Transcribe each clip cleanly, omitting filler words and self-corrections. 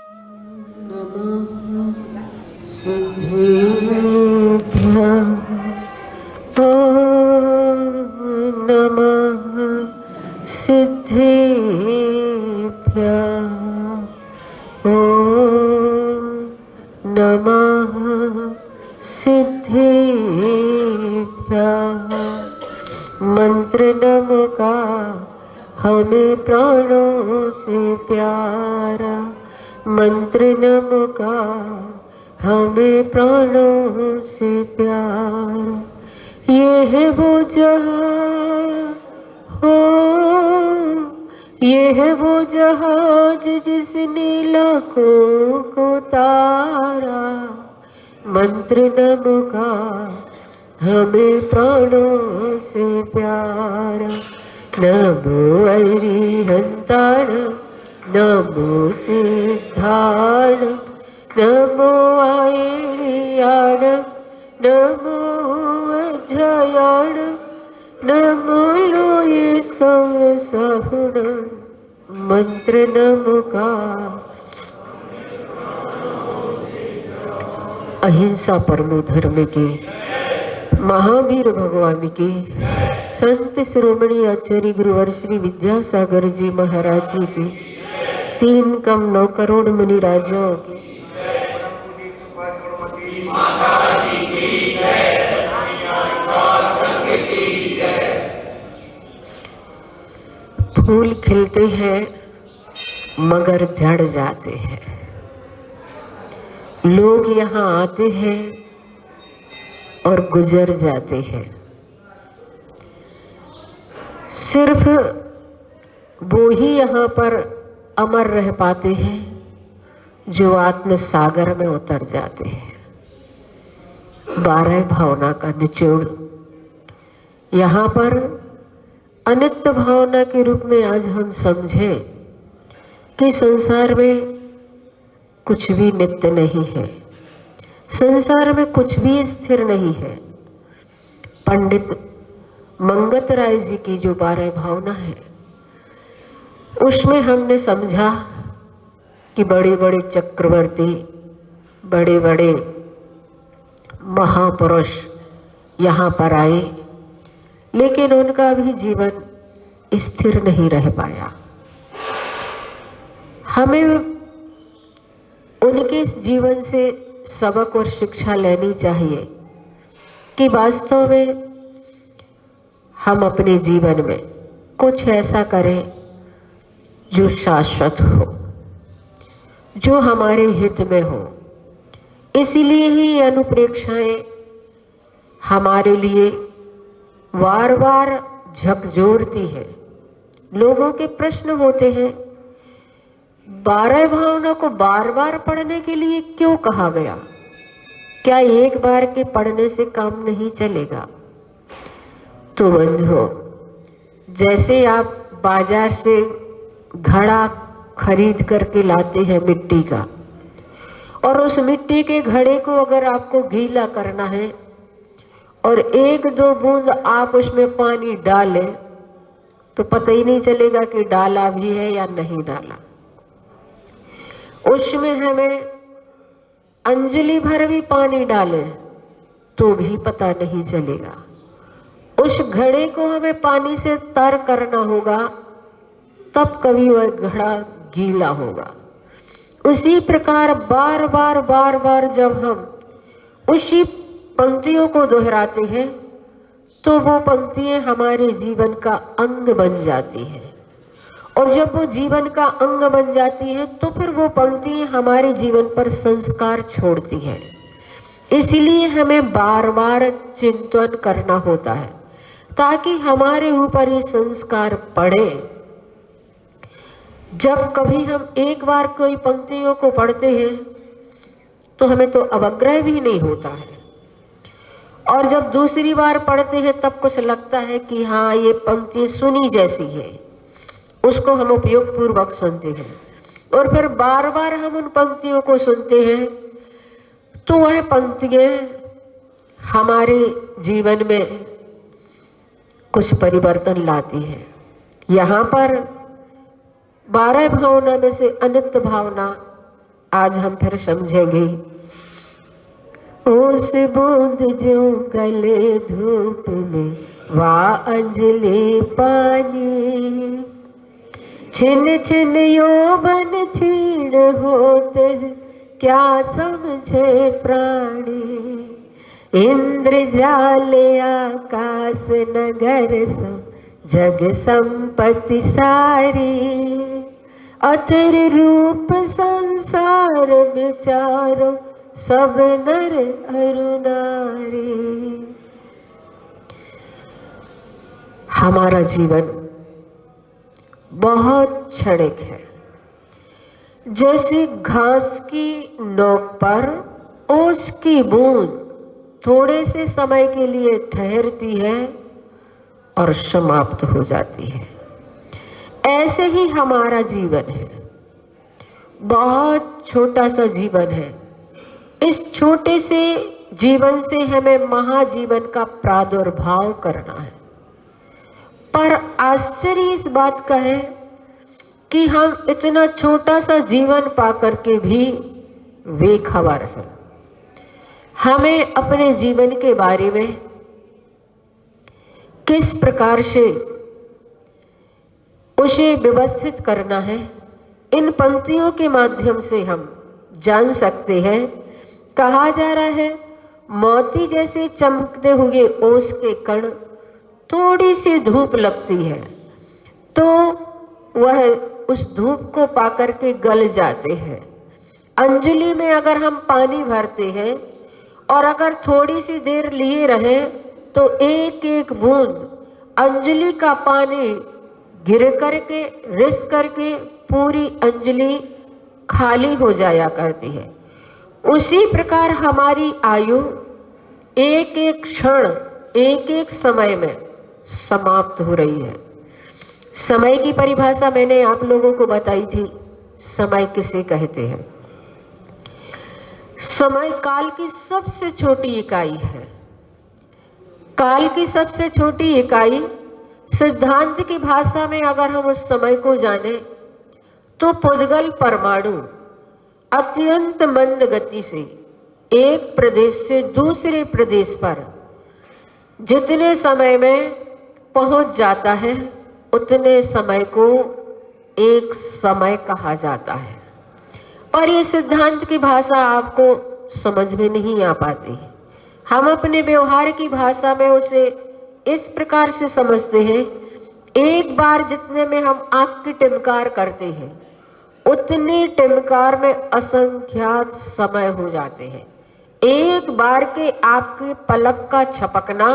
नमः सिद्धेभ्यः नमः सिद्धेभ्यः नमः सिद्धेभ्यः। मंत्र नम का हमें प्राणों से प्यारा, मंत्र नम का हमें प्राणों से प्यारा। ये है वो जहां हो, ये है वो जहाज जिसने लाखों को तारा, मंत्र नम का हमें प्राणों से प्यारा। नमो अरिहंताण नमो सिद्धाण नमो आयण्याण नमो अजयाण नमो लोये संसहुण, मंत्र नम का अहिंसा परमो धर्म के महावीर भगवान के संत शिरोमणि आचार्य गुरुवर श्री विद्यासागर जी महाराज जी के 3 कम 9 करोड़ मुनि राजाओं के फूल खिलते हैं मगर झड़ जाते हैं। लोग यहाँ आते हैं और गुजर जाते हैं। सिर्फ वो ही यहाँ पर अमर रह पाते हैं जो आत्म सागर में उतर जाते हैं। 12 भावना का निचोड़ यहाँ पर अनित्य भावना के रूप में आज हम समझें कि संसार में कुछ भी नित्य नहीं है, संसार में कुछ भी स्थिर नहीं है। पंडित मंगत राय जी की जो 12 भावना है उसमें हमने समझा कि बड़े बड़े चक्रवर्ती, बड़े बड़े महापुरुष यहाँ पर आए, लेकिन उनका भी जीवन स्थिर नहीं रह पाया। हमें उनके जीवन से सबक और शिक्षा लेनी चाहिए कि वास्तव में हम अपने जीवन में कुछ ऐसा करें जो शाश्वत हो, जो हमारे हित में हो। इसीलिए ही ये अनुप्रेक्षाएं हमारे लिए बार बार झकझोरती है। लोगों के प्रश्न होते हैं 12 भावना को बार बार पढ़ने के लिए क्यों कहा गया? क्या एक बार के पढ़ने से काम नहीं चलेगा? तो बंधुओं, जैसे आप बाजार से घड़ा खरीद करके लाते हैं मिट्टी का, और उस मिट्टी के घड़े को अगर आपको गीला करना है और 1-2 बूंद आप उसमें पानी डालें तो पता ही नहीं चलेगा कि डाला भी है या नहीं डाला। उसमें हमें अंजलि भर भी पानी डालें तो भी पता नहीं चलेगा। उस घड़े को हमें पानी से तर करना होगा, तब कभी वह घड़ा गीला होगा। उसी प्रकार बार बार जब हम उसी पंक्तियों को दोहराते हैं तो वो पंक्तियां हमारे जीवन का अंग बन जाती हैं, और जब वो जीवन का अंग बन जाती है तो फिर वो पंक्तियां हमारे जीवन पर संस्कार छोड़ती हैं। इसलिए हमें बार बार चिंतन करना होता है ताकि हमारे ऊपर ये संस्कार पड़े। जब कभी हम एक बार कोई पंक्तियों को पढ़ते हैं तो हमें तो अवग्रह भी नहीं होता है, और जब दूसरी बार पढ़ते हैं तब कुछ लगता है कि हाँ ये पंक्ति सुनी जैसी है, उसको हम उपयोग पूर्वक सुनते हैं। और फिर बार बार हम उन पंक्तियों को सुनते हैं तो वह पंक्तियां हमारे जीवन में कुछ परिवर्तन लाती है। यहाँ पर 12 भावना में से अनित्य भावना आज हम फिर समझेंगे। उस बूंद जो गले धूप में वाह अंजलि पानी, छिन छिन यौवन छीण होते क्या समझे प्राणी। इंद्र जाल आकाश नगर सब जग संपत्ति सारी, अतर रूप संसार विचारो सब नर अरु नारी। हमारा जीवन बहुत क्षणिक है। जैसे घास की नोक पर ओस की बूंद थोड़े से समय के लिए ठहरती है और समाप्त हो जाती है, ऐसे ही हमारा जीवन है। बहुत छोटा सा जीवन है। इस छोटे से जीवन से हमें महाजीवन का प्रादुर्भाव करना है। पर आश्चर्य इस बात का है कि हम इतना छोटा सा जीवन पाकर के भी बेखबर हैं। हमें अपने जीवन के बारे में किस प्रकार से उसे व्यवस्थित करना है, इन पंक्तियों के माध्यम से हम जान सकते हैं। कहा जा रहा है, मोती जैसे चमकते हुए ओस के कण थोड़ी सी धूप लगती है तो वह उस धूप को पाकर के गल जाते हैं। अंजलि में अगर हम पानी भरते हैं और अगर थोड़ी सी देर लिए रहे तो एक एक बूंद अंजलि का पानी गिर करके रिस करके पूरी अंजलि खाली हो जाया करती है। उसी प्रकार हमारी आयु एक एक क्षण एक एक समय में समाप्त हो रही है। समय की परिभाषा मैंने आप लोगों को बताई थी। समय किसे कहते हैं? समय काल की सबसे छोटी इकाई है। काल की सबसे छोटी इकाई, सिद्धांत की भाषा में अगर हम उस समय को जाने तो पुद्गल परमाणु अत्यंत मंद गति से एक प्रदेश से दूसरे प्रदेश पर जितने समय में पहुंच जाता है उतने समय को एक समय कहा जाता है। और ये सिद्धांत की भाषा आपको समझ में नहीं आ पाती। हम अपने व्यवहार की भाषा में उसे इस प्रकार से समझते हैं, एक बार जितने में हम आंख की टिमकार करते हैं उतने टिमकार में असंख्यात समय हो जाते हैं। एक बार के आपके पलक का झपकना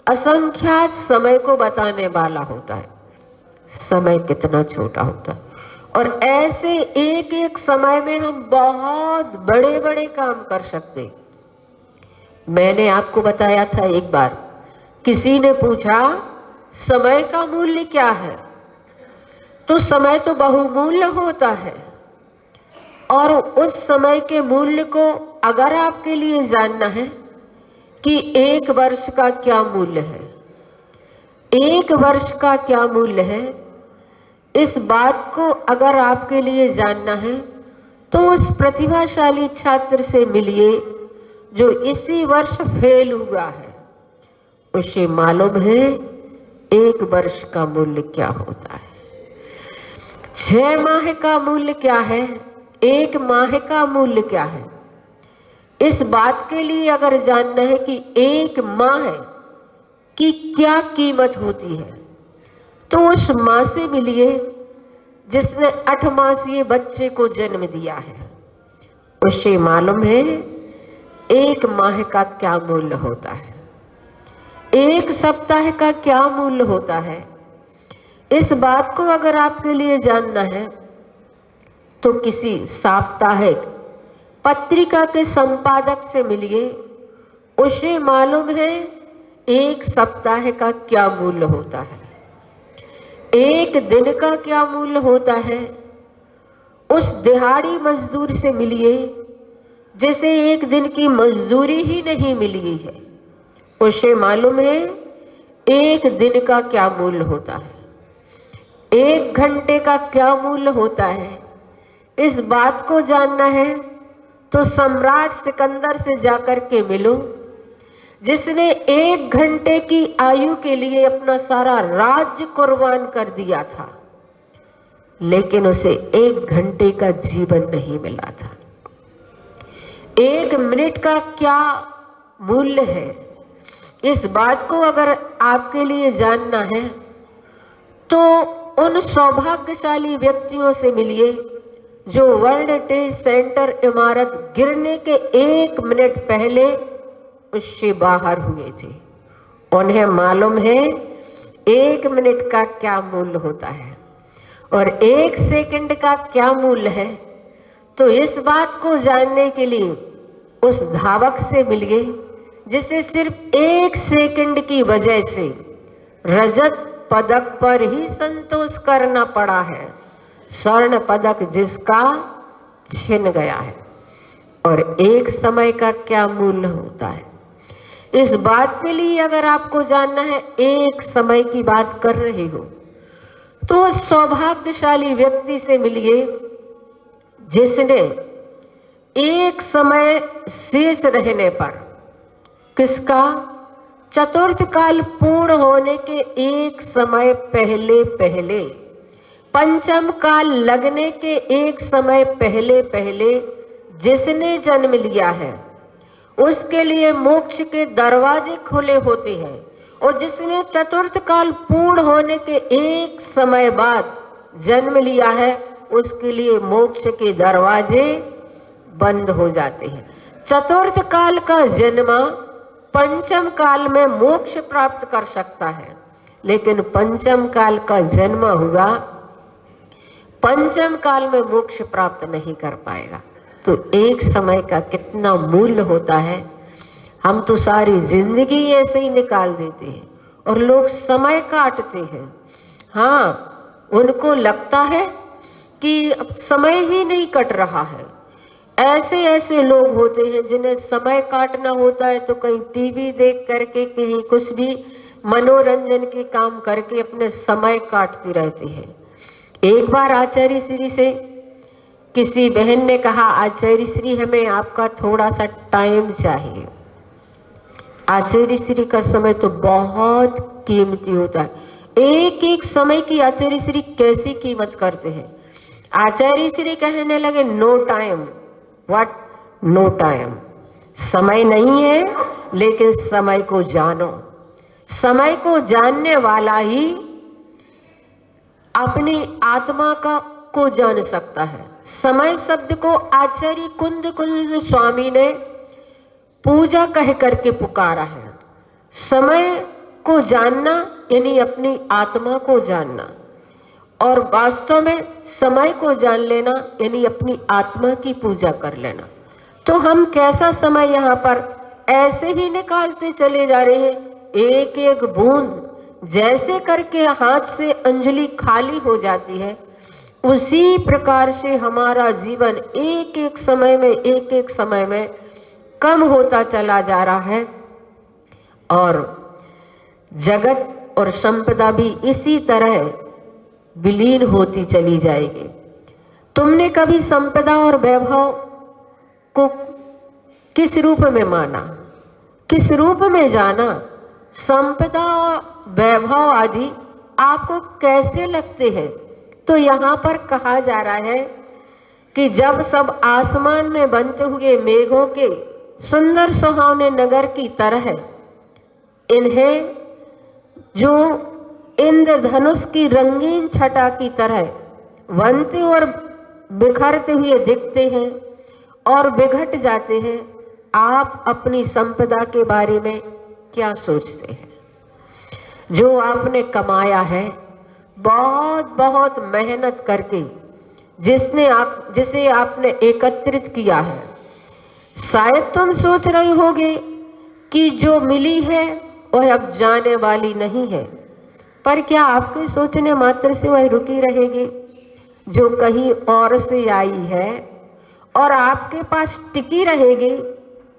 असंख्यात समय को बताने वाला होता है। समय कितना छोटा होता है और ऐसे एक एक समय में हम बहुत बड़े बड़े काम कर सकते। मैंने आपको बताया था, एक बार किसी ने पूछा समय का मूल्य क्या है, तो समय तो बहुमूल्य होता है और उस समय के मूल्य को अगर आपके लिए जानना है कि एक वर्ष का क्या मूल्य है, एक वर्ष का क्या मूल्य है, इस बात को अगर आपके लिए जानना है तो उस प्रतिभाशाली छात्र से मिलिए जो इसी वर्ष फेल हुआ है। उसे मालूम है एक वर्ष का मूल्य क्या होता है, 6 माह का मूल्य क्या है, 1 माह का मूल्य क्या है। इस बात के लिए अगर जानना है कि 1 माह की क्या कीमत होती है तो उस माँ से मिलिए जिसने 8 मासीय बच्चे को जन्म दिया है। उसे मालूम है 1 माह का क्या मूल्य होता है, 1 सप्ताह का क्या मूल्य होता है। इस बात को अगर आपके लिए जानना है तो किसी साप्ताहिक पत्रिका के संपादक से मिलिए, उसे मालूम है 1 सप्ताह का क्या मूल्य होता है, 1 दिन का क्या मूल्य होता है। उस दिहाड़ी मजदूर से मिलिए जिसे 1 दिन की मजदूरी ही नहीं मिली है, उसे मालूम है 1 दिन का क्या मूल्य होता है, 1 घंटे का क्या मूल्य होता है। इस बात को जानना है तो सम्राट सिकंदर से जाकर के मिलो, जिसने 1 घंटे की आयु के लिए अपना सारा राज्य कुर्बान कर दिया था, लेकिन उसे 1 घंटे का जीवन नहीं मिला था। 1 मिनट का क्या मूल्य है, इस बात को अगर आपके लिए जानना है तो उन सौभाग्यशाली व्यक्तियों से मिलिए जो वर्ल्ड ट्रेड सेंटर इमारत गिरने के 1 मिनट पहले उससे बाहर हुए थे। उन्हें मालूम है 1 मिनट का क्या मूल्य होता है और 1 सेकंड का क्या मूल्य है। तो इस बात को जानने के लिए उस धावक से मिलिए जिसे सिर्फ 1 सेकंड की वजह से रजत पदक पर ही संतोष करना पड़ा है, स्वर्ण पदक जिसका छिन गया है। और 1 समय का क्या मूल्य होता है, इस बात के लिए अगर आपको जानना है, 1 समय की बात कर रहे हो तो सौभाग्यशाली व्यक्ति से मिलिए जिसने 1 समय शेष रहने पर, किसका, चतुर्थ काल पूर्ण होने के 1 समय पहले पहले, पंचम काल लगने के 1 समय पहले पहले जिसने जन्म लिया है उसके लिए मोक्ष के दरवाजे खुले होते हैं, और जिसने चतुर्थ काल पूर्ण होने के 1 समय बाद जन्म लिया है उसके लिए मोक्ष के दरवाजे बंद हो जाते हैं। चतुर्थ काल का जन्म पंचम काल में मोक्ष प्राप्त कर सकता है, लेकिन पंचम काल का जन्म हुआ पंचम काल में मोक्ष प्राप्त नहीं कर पाएगा। तो 1 समय का कितना मूल्य होता है। हम तो सारी जिंदगी ऐसे ही निकाल देते हैं और लोग समय काटते हैं। हाँ, उनको लगता है कि अब समय ही नहीं कट रहा है। ऐसे ऐसे लोग होते हैं जिन्हें समय काटना होता है तो कहीं टीवी देख करके, कहीं कुछ भी मनोरंजन के काम करके अपने समय काटती रहती है। एक बार आचार्य श्री से किसी बहन ने कहा, आचार्य श्री हमें आपका थोड़ा सा टाइम चाहिए। आचार्य श्री का समय तो बहुत कीमती होता है। एक एक समय की आचार्य श्री कैसी कीमत करते हैं। आचार्य श्री कहने लगे, no time. What no time? समय नहीं है, लेकिन समय को जानो। समय को जानने वाला ही अपनी आत्मा को जान सकता है। समय शब्द को आचार्य कुंद स्वामी ने पूजा कह करके पुकारा है। समय को जानना यानी अपनी आत्मा को जानना, और वास्तव में समय को जान लेना यानी अपनी आत्मा की पूजा कर लेना। तो हम कैसा समय यहाँ पर ऐसे ही निकालते चले जा रहे हैं, एक एक बूंद जैसे करके हाथ से अंजलि खाली हो जाती है, उसी प्रकार से हमारा जीवन एक एक समय में कम होता चला जा रहा है, और जगत और संपदा भी इसी तरह विलीन होती चली जाएगी। तुमने कभी संपदा और वैभव को किस रूप में माना, किस रूप में जाना? संपदा और वैभव आदि आपको कैसे लगते हैं? तो यहाँ पर कहा जा रहा है कि जब सब आसमान में बनते हुए मेघों के सुंदर सुहावने नगर की तरह इन्हें जो इंद्रधनुष की रंगीन छटा की तरह बनते और बिखरते हुए दिखते हैं और बिघट जाते हैं, आप अपनी संपदा के बारे में क्या सोचते हैं? जो आपने कमाया है बहुत बहुत मेहनत करके, जिसे आपने एकत्रित किया है, शायद तुम सोच रहे होगे कि जो मिली है वह अब जाने वाली नहीं है, पर क्या आपके सोचने मात्र से वह रुकी रहेगी? जो कहीं और से आई है और आपके पास टिकी रहेगी,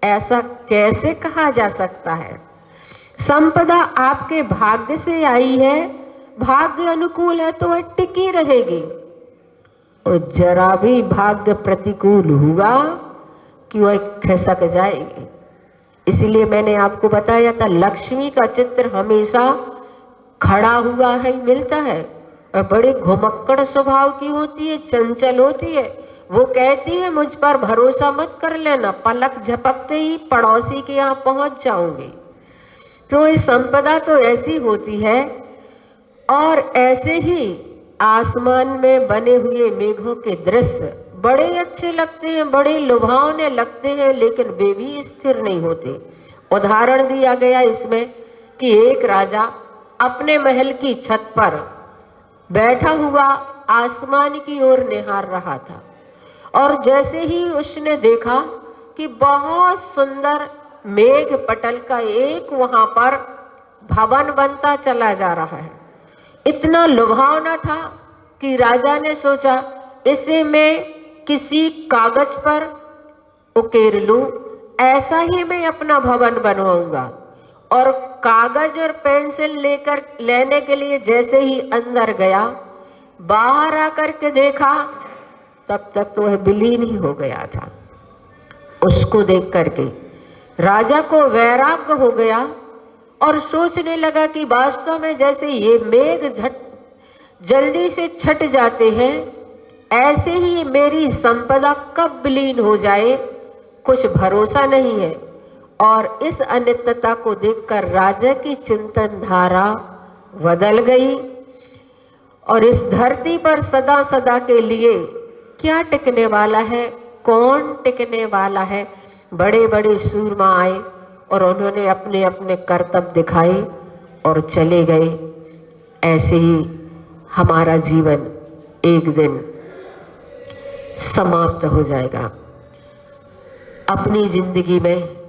ऐसा कैसे कहा जा सकता है? संपदा आपके भाग्य से आई है, भाग्य अनुकूल है तो वह टिकी रहेगी। और जरा भी भाग्य प्रतिकूल हुआ कि वह खिसक जाएगी। इसलिए मैंने आपको बताया था, लक्ष्मी का चित्र हमेशा खड़ा हुआ है मिलता है, और बड़ी घुमक्कड़ स्वभाव की होती है, चंचल होती है। वो कहती है मुझ पर भरोसा मत कर लेना, पलक झपकते ही पड़ोसी के यहाँ पहुंच जाऊंगी। तो ये संपदा तो ऐसी होती है। और ऐसे ही आसमान में बने हुए मेघों के दृश्य बड़े अच्छे लगते हैं, बड़े लुभावने लगते हैं, लेकिन वे भी स्थिर नहीं होते। उदाहरण दिया गया इसमें कि एक राजा अपने महल की छत पर बैठा हुआ आसमान की ओर निहार रहा था, और जैसे ही उसने देखा कि बहुत सुंदर मेघ पटल का एक वहां पर भवन बनता चला जा रहा है। इतना लुभावना था कि राजा ने सोचा इसे मैं किसी कागज पर उकेर लूं, ऐसा ही मैं अपना भवन बनवाऊंगा। और कागज और पेंसिल लेने के लिए जैसे ही अंदर गया, बाहर आकर के देखा, तब तक तो वह विलीन ही हो गया था। उसको देख करके राजा को वैराग्य हो गया और सोचने लगा कि वास्तव में जैसे ये मेघ जल्दी से छट जाते हैं, ऐसे ही मेरी संपदा कब विलीन हो जाए कुछ भरोसा नहीं है। और इस अनित्यता को देखकर राजा की चिंतन धारा बदल गई, और इस धरती पर सदा सदा के लिए क्या टिकने वाला है, कौन टिकने वाला है। बड़े बड़े सूरमा आए और उन्होंने अपने अपने कर्तव्य दिखाए और चले गए। ऐसे ही हमारा जीवन एक दिन समाप्त हो जाएगा अपनी जिंदगी में।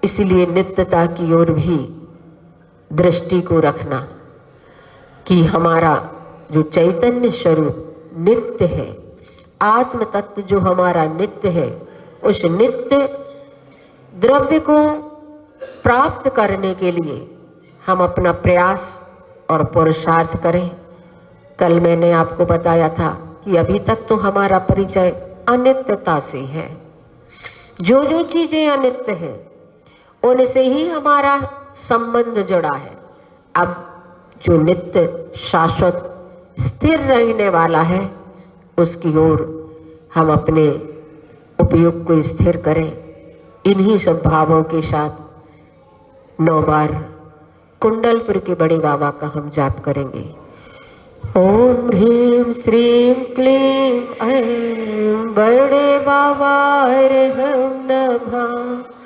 इसलिए नित्यता की ओर भी दृष्टि को रखना कि हमारा जो चैतन्य स्वरूप नित्य है, आत्म तत्व जो हमारा नित्य है, उस नित्य द्रव्य को प्राप्त करने के लिए हम अपना प्रयास और पुरुषार्थ करें। कल मैंने आपको बताया था कि अभी तक तो हमारा परिचय अनित्यता से है। जो जो चीजें अनित्य हैं उनसे ही हमारा संबंध जुड़ा है। अब जो नित्य शाश्वत स्थिर रहने वाला है उसकी ओर हम अपने उपयोग को स्थिर करें। इन्हीं सब भावों के साथ 9 बार कुंडलपुर के बड़े बाबा का हम जाप करेंगे। ओम ह्रीं श्रीं क्लीं ऐं बड़े बाबा ह्रैं नमः।